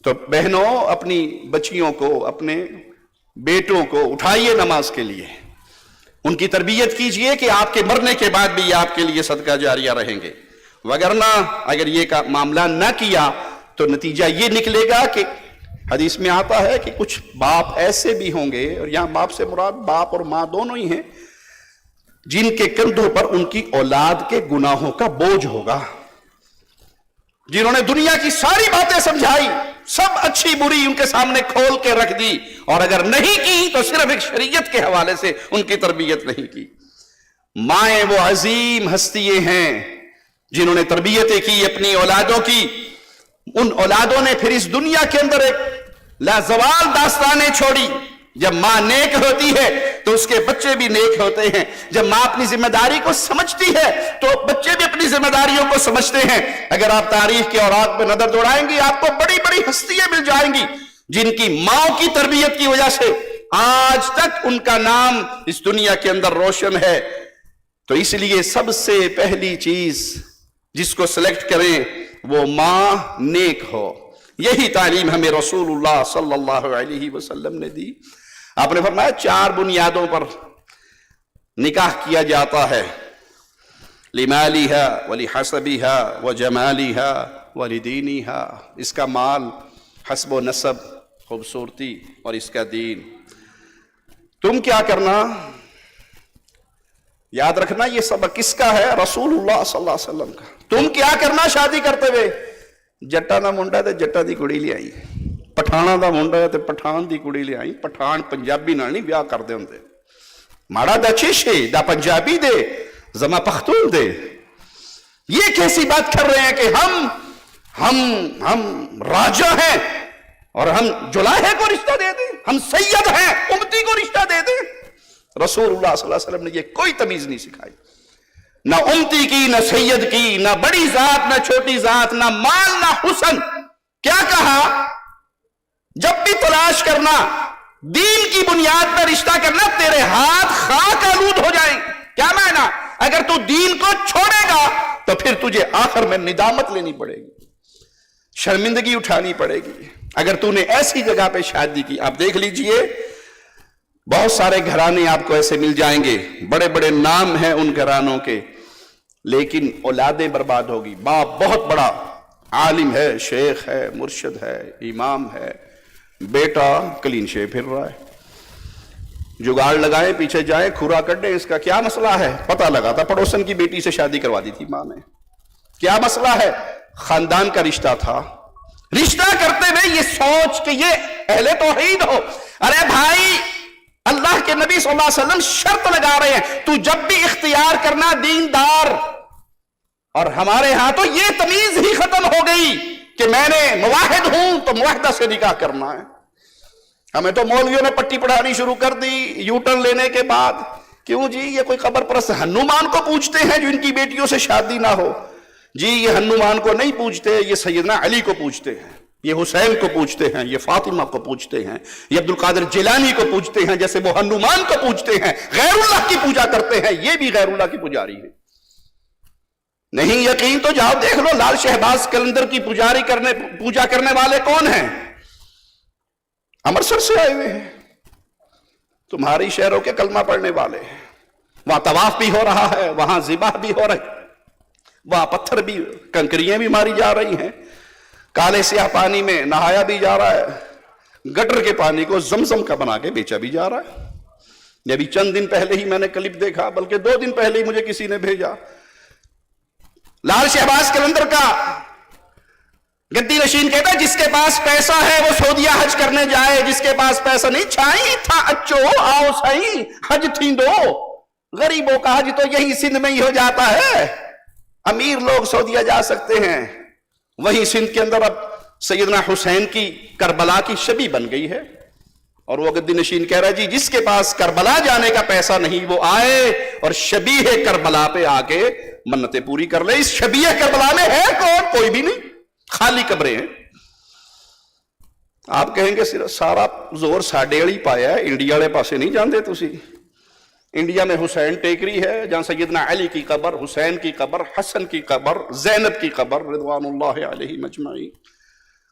تو بہنوں اپنی بچیوں کو، اپنے بیٹوں کو اٹھائیے نماز کے لیے، ان کی تربیت کیجئے کہ آپ کے مرنے کے بعد بھی آپ کے لیے صدقہ جاریہ رہیں گے، وگرنہ اگر یہ کا معاملہ نہ کیا تو نتیجہ یہ نکلے گا کہ حدیث میں آتا ہے کہ کچھ باپ ایسے بھی ہوں گے، اور یہاں باپ سے مراد باپ اور ماں دونوں ہی ہیں، جن کے کندھوں پر ان کی اولاد کے گناہوں کا بوجھ ہوگا، جنہوں نے دنیا کی ساری باتیں سمجھائی، سب اچھی بری ان کے سامنے کھول کے رکھ دی، اور اگر نہیں کی تو صرف ایک شریعت کے حوالے سے ان کی تربیت نہیں کی۔ مائیں وہ عظیم ہستیاں ہیں جنہوں نے تربیتیں کی اپنی اولادوں کی، ان اولادوں نے پھر اس دنیا کے اندر ایک لازوال داستانیں چھوڑی۔ جب ماں نیک ہوتی ہے تو اس کے بچے بھی نیک ہوتے ہیں، جب ماں اپنی ذمہ داری کو سمجھتی ہے تو بچے بھی اپنی ذمہ داریوں کو سمجھتے ہیں۔ اگر آپ تاریخ کے اوراق پہ نظر دوڑائیں گی آپ کو بڑی بڑی ہستیاں مل جائیں گی جن کی ماں کی تربیت کی وجہ سے آج تک ان کا نام اس دنیا کے اندر روشن ہے۔ تو اس لیے سب سے پہلی چیز جس کو سلیکٹ کریں وہ ماں نیک ہو۔ یہی تعلیم ہمیں رسول اللہ صلی اللہ علیہ وسلم نے دی۔ آپ نے فرمایا 4 بنیادوں پر نکاح کیا جاتا ہے، لمالها ولحسبها وجمالها ولدینها، اس کا مال، حسب و نسب، خوبصورتی، اور اس کا دین۔ تم کیا کرنا، یاد رکھنا یہ سبق کس کا ہے؟ رسول اللہ صلی اللہ علیہ وسلم کا۔ تم کیا کرنا شادی کرتے ہوئے؟ جٹا دا منڈا تے جٹا دی کڑی لے آئی، پٹھانا دا منڈا تے پٹھان دی کڑی لے آئی۔ پٹھان پنجابی نال نہیں بیاہ کردے ہوندے، ماڑا دا چیشے دا پنجابی دے زما پختون دے۔ یہ کیسی بات کر رہے ہیں کہ ہم راجہ ہیں اور ہم جلاہے کو رشتہ دے دیں، ہم سید ہیں امتی کو رشتہ دے دیں؟ رسول اللہ صلی اللہ علیہ وسلم نے یہ کوئی تمیز نہیں سکھائی، نہ امتی کی، نہ سید کی، نہ بڑی ذات، نہ چھوٹی ذات، نہ مال، نہ حسن۔ کیا کہا؟ جب بھی تلاش کرنا دین کی بنیاد پر رشتہ کرنا، تیرے ہاتھ خاک آلود ہو جائیں۔ کیا معنی؟ اگر تو دین کو چھوڑے گا تو پھر تجھے آخر میں ندامت لینی پڑے گی، شرمندگی اٹھانی پڑے گی اگر تو نے ایسی جگہ پہ شادی کی۔ آپ دیکھ لیجئے بہت سارے گھرانے آپ کو ایسے مل جائیں گے، بڑے بڑے نام ہیں ان گھرانوں کے، لیکن اولادیں برباد ہوگی۔ باپ بہت بڑا عالم ہے، شیخ ہے، مرشد ہے، امام ہے، بیٹا کلین شے پھر رہا ہے۔ جگاڑ لگائیں، پیچھے جائیں، کھورا کر دیں، اس کا کیا مسئلہ ہے؟ پتہ لگا تھا پڑوسن کی بیٹی سے شادی کروا دی تھی ماں نے۔ کیا مسئلہ ہے؟ خاندان کا رشتہ تھا۔ رشتہ کرتے ہوئے یہ سوچ کہ یہ اہل توحید ہو۔ ارے بھائی، اللہ کے نبی صلی اللہ علیہ وسلم شرط لگا رہے ہیں تو جب بھی اختیار کرنا دیندار، اور ہمارے ہاں تو یہ تمیز ہی ختم ہو گئی کہ میں نے موحد ہوں تو موحدہ سے نکاح کرنا ہے۔ ہمیں تو مولویوں نے پٹی پڑھانی شروع کر دی یو ٹرن لینے کے بعد۔ کیوں جی؟ یہ کوئی قبر پرست ہنومان کو پوچھتے ہیں جو ان کی بیٹیوں سے شادی نہ ہو؟ جی یہ ہنومان کو نہیں پوچھتے، یہ سیدنا علی کو پوچھتے ہیں، یہ حسین کو پوچھتے ہیں، یہ فاطمہ کو پوچھتے ہیں، یہ عبد القادر جیلانی کو پوچھتے ہیں، جیسے وہ ہنومان کو پوچھتے ہیں، غیر اللہ کی پوجا کرتے ہیں۔ یہ بھی غیر اللہ کی پجاری ہے۔ نہیں یقین تو جاؤ دیکھ لو لال شہباز قلندر کی پوجا کرنے والے کون ہیں؟ امرتسر سے آئے ہوئے ہیں، تمہاری شہروں کے کلمہ پڑھنے والے ہیں۔ وہاں طواف بھی ہو رہا ہے، وہاں ذبح بھی ہو رہی، وہاں پتھر بھی، کنکریاں بھی ماری جا رہی ہیں، کالے سیاہ پانی میں نہایا بھی جا رہا ہے، گٹر کے پانی کو زمزم کا بنا کے بیچا بھی جا رہا ہے۔ یہ بھی چند دن پہلے ہی میں نے کلپ دیکھا، بلکہ 2 دن پہلے ہی مجھے کسی نے بھیجا، لال شہباز قلندر کا گدی نشین کہتا ہے جس کے پاس پیسہ ہے وہ سعودیہ حج کرنے جائے، جس کے پاس پیسہ نہیں چھائی تھا اچو آؤ سہی حج تھی دو۔ غریبوں کا حج تو یہی سندھ میں ہی ہو جاتا ہے، امیر لوگ سعودیہ جا سکتے ہیں۔ وہیں سندھ کے اندر اب سیدنا حسین کی کربلا کی شبیہ بن گئی ہے، اور وہ گدی نشین کہہ رہا ہے جی جس کے پاس کربلا جانے کا پیسہ نہیں وہ آئے اور شبیہ کربلا پہ آ کے منتیں پوری کر لے۔ اس شبیہ کربلا میں ہے کون؟ کوئی بھی نہیں، خالی قبریں ہیں۔ آپ کہیں گے صرف سارا زور ساڈے والی پایا ہے، انڈیا والے پاسے نہیں جانتے تسی؟ انڈیا میں حسین ٹیکری ہے جہاں سیدنا علی کی قبر، حسین کی قبر، حسن کی قبر، زینب کی قبر رضوان اللہ علیہ مجمعین،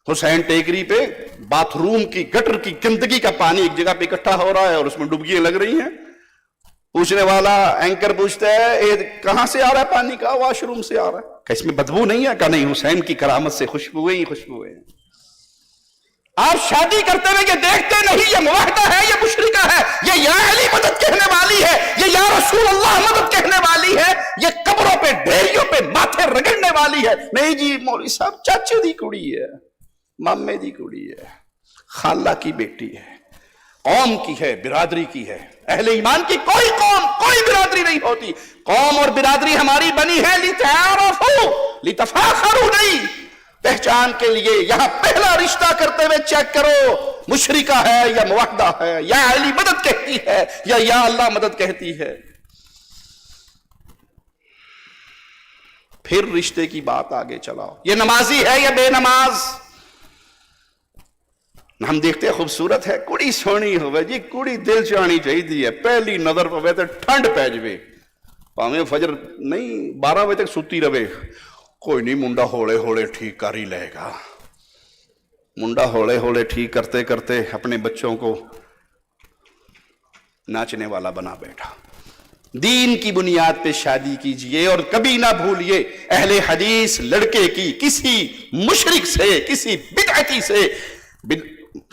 حسین ٹیکری پہ باتھ روم کی گٹر کی گندگی کا پانی ایک جگہ پہ اکٹھا ہو رہا ہے اور اس میں ڈبکیاں لگ رہی ہیں. پوچھنے والا اینکر پوچھتا ہے یہ کہاں سے آ رہا ہے پانی کا؟ واش روم سے آ رہا ہے. کہ اس میں بدبو نہیں ہے؟ کہ نہیں، حسین کی کرامت سے خوشبوئیں ہی خوشبوئیں. آپ شادی کرتے ہوئے یہ دیکھتے نہیں یہ معاہدہ ہے، یہ مشرکہ ہے، یہ یا علی مدد کہنے والی ہے، یہ یا رسول اللہ مدد کہنے والی ہے، یہ قبروں پہ ڈھیریوں پہ ماتھے رگڑنے والی ہے. نہیں جی مولوی صاحب، چاچے دی کڑی ہے، مامے دی کڑی ہے، خالہ کی بیٹی ہے، قوم کی ہے، برادری کی ہے. اہل ایمان کی کوئی قوم، کوئی برادری نہیں ہوتی. قوم اور برادری ہماری بنی ہے لتعارفوا، لتفاخروا نہیں، پہچان کے لیے. یہاں پہلا رشتہ کرتے ہوئے چیک کرو مشرکہ ہے یا موحدہ ہے، یا علی مدد کہتی ہے یا اللہ مدد کہتی ہے. پھر رشتے کی بات آگے چلاؤ. یہ نمازی ہے یا بے نماز؟ ہم دیکھتے ہیں خوبصورت ہے، کڑی سونی ہوئے جی، کڑی دل چانی چاہیے. پہلی نظر پہ تو ٹھنڈ پہ جوے، پاویں فجر نہیں 12 بجے تک ستی رہے، کوئی نہیں منڈا ہولے ہولے ٹھیک کر ہی لے گا. منڈا ہولے ہولے ٹھیک کرتے کرتے اپنے بچوں کو ناچنے والا بنا بیٹھا. دین کی بنیاد پہ شادی کیجئے اور کبھی نہ بھولیے اہل حدیث لڑکے کی کسی مشرک سے، کسی بدعتی سے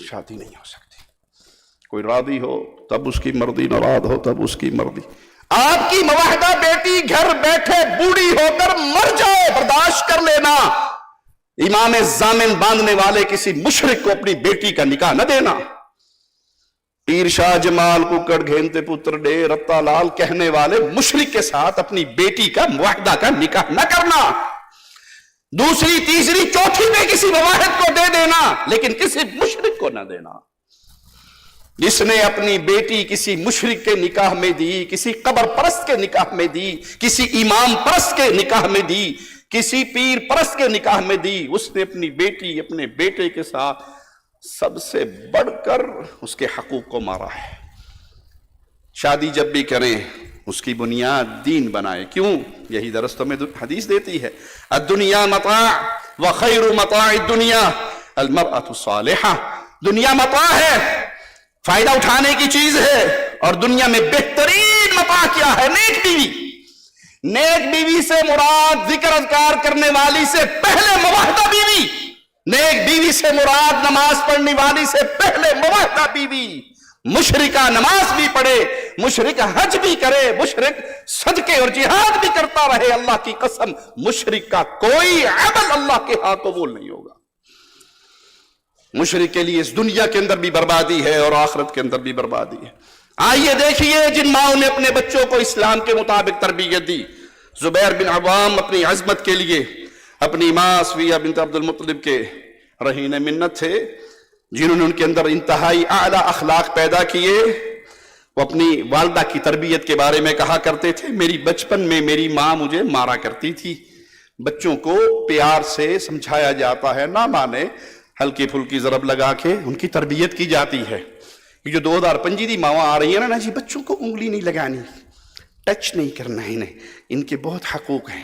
شادی نہیں ہو سکتی. کوئی راضی ہو تب اس کی مرضی، ناراض ہو تب اس کی مرضی. آپ کی مواہدہ بیٹی گھر بیٹھے بوڑھی ہو کر مر جائے، برداشت کر لینا. امام ضامن باندھنے والے کسی مشرک کو اپنی بیٹی کا نکاح نہ دینا. پیر شاہ جمال ککڑ گھینتے پتر ڈے رتا لال کہنے والے مشرک کے ساتھ اپنی بیٹی کا مواہدہ کا نکاح نہ کرنا. دوسری تیسری چوتھی میں کسی مواہد کو دے دینا، لیکن کسی مشرک کو نہ دینا. جس نے اپنی بیٹی کسی مشرک کے نکاح میں دی، کسی قبر پرست کے نکاح میں دی، کسی امام پرست کے نکاح میں دی، کسی پیر پرست کے نکاح میں دی، اس نے اپنی بیٹی اپنے بیٹے کے ساتھ سب سے بڑھ کر اس کے حقوق کو مارا ہے. شادی جب بھی کریں اس کی بنیاد دین بنائے. کیوں؟ یہی درس تو میں حدیث دیتی ہے، الدنیا متاع وخیر متاع الدنیا المرأة الصالحہ. دنیا متاع ہے، فائدہ اٹھانے کی چیز ہے، اور دنیا میں بہترین متاع کیا ہے؟ نیک بیوی. نیک بیوی سے مراد ذکر اذکار کرنے والی سے پہلے مواہدہ بیوی. نیک بیوی سے مراد نماز پڑھنے والی سے پہلے مواہدہ بیوی. مشرکہ نماز بھی پڑھے، مشرک حج بھی کرے، مشرک صدقے اور جہاد بھی کرتا رہے، اللہ کی قسم مشرک کا کوئی عمل اللہ کے ہاں قبول نہیں ہوگا. مشرک کے لیے اس دنیا کے اندر بھی بربادی ہے اور آخرت کے اندر بھی بربادی ہے. آئیے دیکھیے جن ماؤں نے اپنے بچوں کو اسلام کے مطابق تربیت دی. زبیر بن عوام اپنی عظمت کے لیے اپنی ماں صفیہ بنت عبد المطلب کے رہین منت تھے، جنہوں نے ان کے اندر انتہائی اعلیٰ اخلاق پیدا کیے. وہ اپنی والدہ کی تربیت کے بارے میں کہا کرتے تھے، میری بچپن میں میری ماں مجھے مارا کرتی تھی. بچوں کو پیار سے سمجھایا جاتا ہے، نہ مانے ہلکی پھلکی ضرب لگا کے ان کی تربیت کی جاتی ہے. یہ جو 2025 دی ماں آ رہی ہے نا جی، بچوں کو انگلی نہیں لگانی، ٹچ نہیں کرنا انہیں، ان کے بہت حقوق ہیں.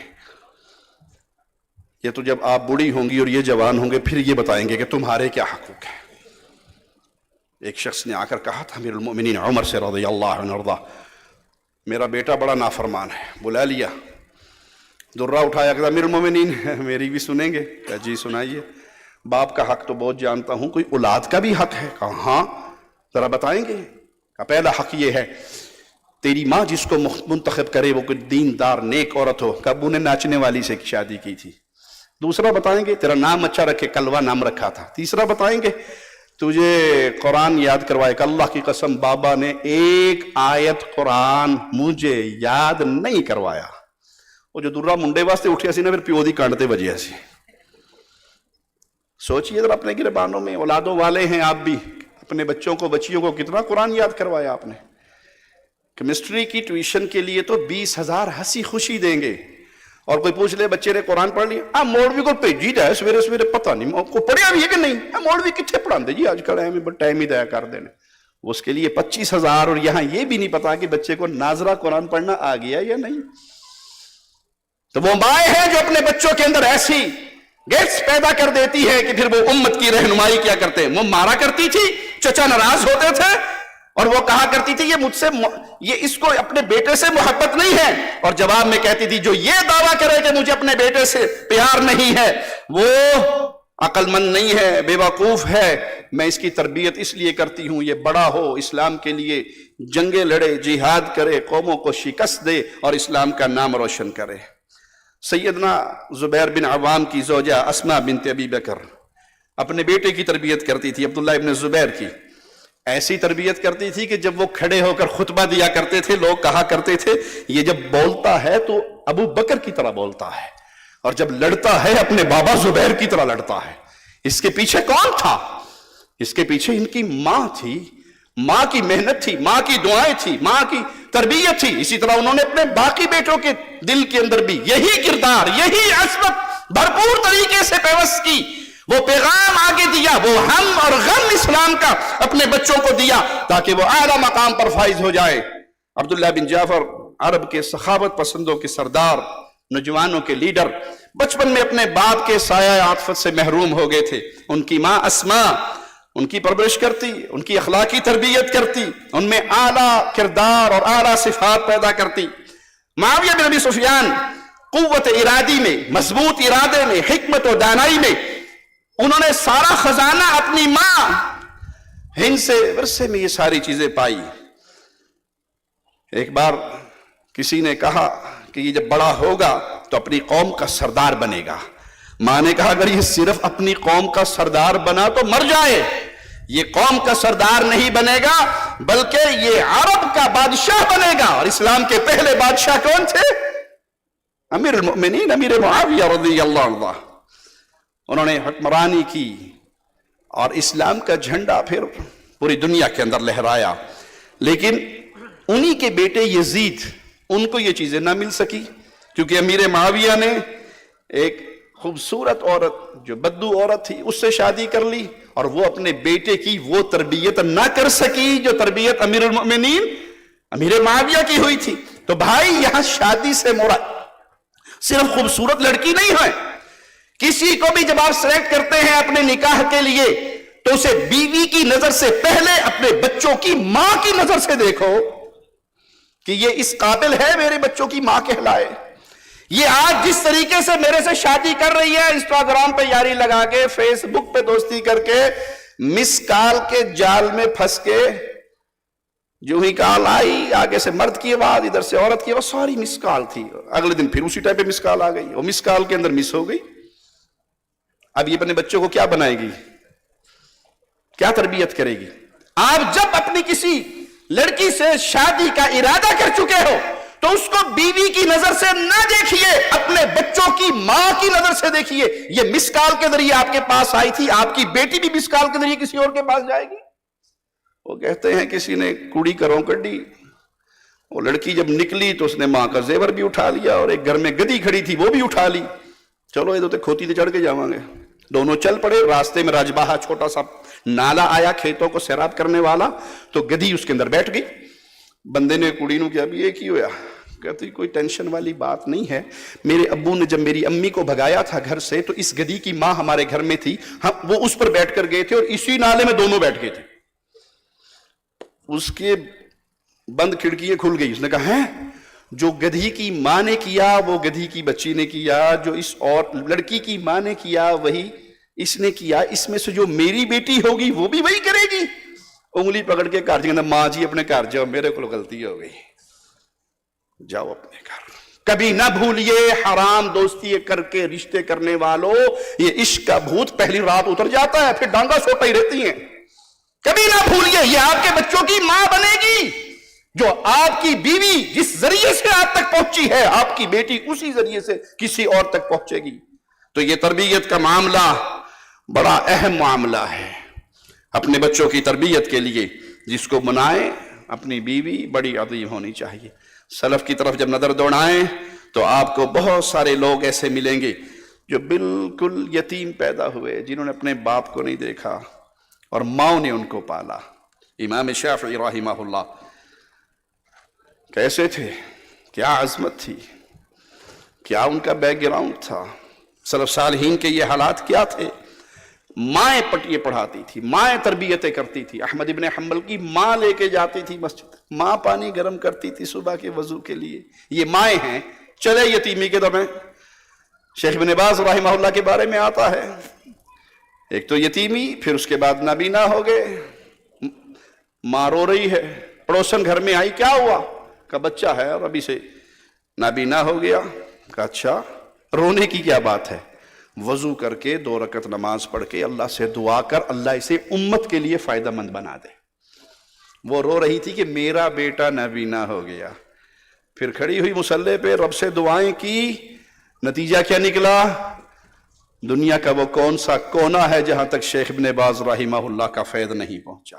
یہ تو جب آپ بوڑھی ہوں گی اور یہ جوان ہوں گے پھر یہ بتائیں گے کہ تمہارے کیا حقوق ہیں. ایک شخص نے آ کر کہا تھا امیر المؤمنین عمر سے رضی اللہ عنہ ارضا، میرا بیٹا بڑا نافرمان ہے. بلا لیا، درہ اٹھایا کہ امیر المؤمنین میری بھی سنیں گے؟ کہا جی سنائیے. باپ کا حق تو بہت جانتا ہوں، کوئی اولاد کا بھی حق ہے؟ کہا ہاں ذرا بتائیں گے. کہا پہلا حق یہ ہے تیری ماں جس کو منتخب کرے وہ کوئی دیندار نیک عورت ہو. کہا ابو نے ناچنے والی سے شادی کی تھی. دوسرا بتائیں گے تیرا نام اچھا رکھے، کلوہ نام رکھا تھا. تیسرا بتائیں گے تجھے قرآن یاد کروائے کہ اللہ کی قسم بابا نے ایک آیت قرآن مجھے یاد نہیں کروایا. وہ جو درہ منڈے واسطے اٹھیا سی نا پھر پیو دی کانڈتے وجہ سی. سوچئے ذرا اپنے گربانوں میں اولادوں والے ہیں آپ بھی، اپنے بچوں کو بچیوں کو کتنا قرآن یاد کروایا آپ نے. کیمسٹری کی ٹیوشن کے لیے تو 20,000 ہنسی خوشی دیں گے، اور کوئی پوچھ لے بچے نے قرآن پڑھ لیا، مولوی کو بھیجی جائے سویرے سویرے، پتہ نہیں کو پڑھیا بھی ہے کہ نہیں، مولوی کتنے پڑھا دے جی آج کل ہمیں ٹائم ہی دیا کر دینے. اس کے لیے 25,000، اور یہاں یہ بھی نہیں پتا کہ بچے کو ناظرہ قرآن پڑھنا آ گیا یا نہیں. تو وہ مائیں ہیں جو اپنے بچوں کے اندر ایسی گیٹس پیدا کر دیتی ہے کہ پھر وہ امت کی رہنمائی کیا کرتے ہیں. وہ مارا کرتی تھی, چچا ناراض ہوتے تھے اور وہ کہا کرتی تھی یہ اس کو اپنے بیٹے سے محبت نہیں ہے, اور جواب میں کہتی تھی جو یہ دعویٰ کرے کہ مجھے اپنے بیٹے سے پیار نہیں ہے وہ عقل مند نہیں ہے, بے وقوف ہے. میں اس کی تربیت اس لیے کرتی ہوں یہ بڑا ہو, اسلام کے لیے جنگیں لڑے, جہاد کرے, قوموں کو شکست دے اور اسلام کا نام روشن کرے. سیدنا زبیر بن عوام کی زوجہ اسماء بنت ابی بکر اپنے بیٹے کی تربیت کرتی تھی, عبداللہ ابن زبیر کی. ایسی تربیت کرتی تھی کہ جب وہ کھڑے ہو کر خطبہ دیا کرتے تھے لوگ کہا کرتے تھے یہ جب بولتا ہے تو ابو بکر کی طرح بولتا ہے, اور جب لڑتا ہے اپنے بابا زبیر کی طرح لڑتا ہے. اس کے پیچھے کون تھا؟ اس کے پیچھے ان کی ماں تھی, ماں کی محنت تھی, ماں کی دعائیں تھی, ماں کی تربیت تھی. اسی طرح انہوں نے اپنے باقی بیٹوں کے دل کے اندر بھی یہی کردار, یہی عصمت بھرپور طریقے سے پیوست کی. وہ پیغام آگے دیا, وہ ہم اور غم اسلام کا اپنے بچوں کو دیا تاکہ وہ اعلیٰ مقام پر فائز ہو جائے. عبداللہ بن جعفر عرب کے سخاوت پسندوں کے سردار, نوجوانوں کے لیڈر, بچپن میں اپنے باپ کے سایہ عاطفت سے محروم ہو گئے تھے. ان کی ماں اسماء ان کی پرورش کرتی, ان کی اخلاقی تربیت کرتی, ان میں اعلیٰ کردار اور اعلیٰ صفات پیدا کرتی. معاویہ بن ابی سفیان قوت ارادی میں, مضبوط ارادے میں, حکمت و دانائی میں انہوں نے سارا خزانہ اپنی ماں ہند سے ورثے میں یہ ساری چیزیں پائی. ایک بار کسی نے کہا کہ یہ جب بڑا ہوگا تو اپنی قوم کا سردار بنے گا. ماں نے کہا اگر یہ صرف اپنی قوم کا سردار بنا تو مر جائے, یہ قوم کا سردار نہیں بنے گا بلکہ یہ عرب کا بادشاہ بنے گا. اور اسلام کے پہلے بادشاہ کون تھے؟ امیر المؤمنین امیر معاویہ رضی اللہ عنہ. انہوں نے حکمرانی کی اور اسلام کا جھنڈا پھر پوری دنیا کے اندر لہرایا. لیکن انہی کے بیٹے یزید, ان کو یہ چیزیں نہ مل سکی کیونکہ امیر معاویہ نے ایک خوبصورت عورت جو بدو عورت تھی اس سے شادی کر لی, اور وہ اپنے بیٹے کی وہ تربیت نہ کر سکی جو تربیت امیر المؤمنین امیر معاویہ کی ہوئی تھی. تو بھائی یہاں شادی سے مراد صرف خوبصورت لڑکی نہیں ہے. کسی کو بھی جب آپ سلیکٹ کرتے ہیں اپنے نکاح کے لیے تو اسے بیوی کی نظر سے پہلے اپنے بچوں کی ماں کی نظر سے دیکھو کہ یہ اس قابل ہے میرے بچوں کی ماں کہلائے. یہ آج جس طریقے سے میرے سے شادی کر رہی ہے, انسٹاگرام پہ یاری لگا کے, فیس بک پہ دوستی کر کے, مس کال کے جال میں پھنس کے, جو ہی کال آئی آگے سے مرد کی آواز ادھر سے عورت کی آواز, ساری مس کال تھی. اگلے دن پھر اسی ٹائپ پہ مس کال آ گئی, وہ مس کال کے اندر مس ہو گئی. اب یہ اپنے بچوں کو کیا بنائے گی, کیا تربیت کرے گی؟ آپ جب اپنی کسی لڑکی سے شادی کا ارادہ کر چکے ہو تو اس کو بیوی کی نظر سے نہ دیکھیے, اپنے بچوں کی ماں کی نظر سے دیکھیے. یہ مس کال کے ذریعے آپ کے پاس آئی تھی, آپ کی بیٹی بھی مس کال کے ذریعے کسی اور کے پاس جائے گی. وہ کہتے ہیں کسی نے کڑی کا رونکڑ دی, وہ لڑکی جب نکلی تو اس نے ماں کا زیور بھی اٹھا لیا, اور ایک گھر میں گدی کھڑی تھی وہ بھی اٹھا لی. چلو یہ تو کھوتی تے چڑھ کے جاواں گے. دونوں چل پڑے. راستے میں راجباہا چھوٹا سا نالا آیا کھیتوں کو سیراب کرنے والا, تو گدھی اس کے اندر بیٹھ گئی. بندے نے کڑی نو کیا بھی یہ کی ہویا؟ کہتی کوئی ٹینشن والی بات نہیں ہے, میرے ابو نے جب میری امی کو بھگایا تھا گھر سے تو اس گدھی کی ماں ہمارے گھر میں تھی, ہم وہ اس پر بیٹھ کر گئے تھے اور اسی نالے میں دونوں بیٹھ گئے تھے. اس کے بند کھڑکیاں کھل گئی. اس نے کہا ہے جو گدھی کی ماں نے کیا وہ گدھی کی بچی نے کیا, جو اس اور لڑکی کی ماں نے کیا وہی اس نے کیا, اس میں سے جو میری بیٹی ہوگی وہ بھی وہی کرے گی. انگلی پکڑ کے گھر جانا, ماں جی اپنے گھر جاؤ, میرے کو غلطی ہو گئی, جاؤ اپنے گھر. کبھی نہ بھولیے حرام دوستی کر کے رشتے کرنے والوں, یہ عشق کا بھوت پہلی رات اتر جاتا ہے, پھر ڈانگا سوٹا ہی رہتی ہیں. کبھی نہ بھولیے یہ آپ کے بچوں کی ماں بنے گی. جو آپ کی بیوی جس ذریعے سے آپ تک پہنچی ہے, آپ کی بیٹی اسی ذریعے سے کسی اور تک پہنچے گی. تو یہ تربیت کا معاملہ بڑا اہم معاملہ ہے. اپنے بچوں کی تربیت کے لیے جس کو بنائیں اپنی بیوی بڑی عظیم ہونی چاہیے. سلف کی طرف جب نظر دوڑائیں تو آپ کو بہت سارے لوگ ایسے ملیں گے جو بالکل یتیم پیدا ہوئے, جنہوں نے اپنے باپ کو نہیں دیکھا اور ماں نے ان کو پالا. امام شافعی رحمہ اللہ کیسے تھے, کیا عظمت تھی, کیا ان کا بیک گراؤنڈ تھا. سلف صالحین کے یہ حالات کیا تھے؟ مائیں پٹیے پڑھاتی تھی، مائیں تربیتیں کرتی تھی. احمد ابن حنبل کی ماں لے کے جاتی تھی مسجد، ماں پانی گرم کرتی تھی صبح کے وضو کے لیے. یہ مائیں ہیں. چلے یتیمی کے دمیں شیخ ابن باز رحمہ اللہ کے بارے میں آتا ہے، ایک تو یتیمی، پھر اس کے بعد نابینا ہو گئے. ماں رو رہی ہے، پڑوسن گھر میں آئی، کیا ہوا؟ کہ بچہ ہے اور ابھی سے نابینا ہو گیا. کہا اچھا، رونے کی کیا بات ہے؟ وضو کر کے 2 رکعت نماز پڑھ کے اللہ سے دعا کر اللہ اسے امت کے لیے فائدہ مند بنا دے. وہ رو رہی تھی کہ میرا بیٹا نابینا ہو گیا. پھر کھڑی ہوئی مصلی پہ، رب سے دعائیں کی. نتیجہ کیا نکلا؟ دنیا کا وہ کون سا کونا ہے جہاں تک شیخ ابن باز رحمہ اللہ کا فیض نہیں پہنچا.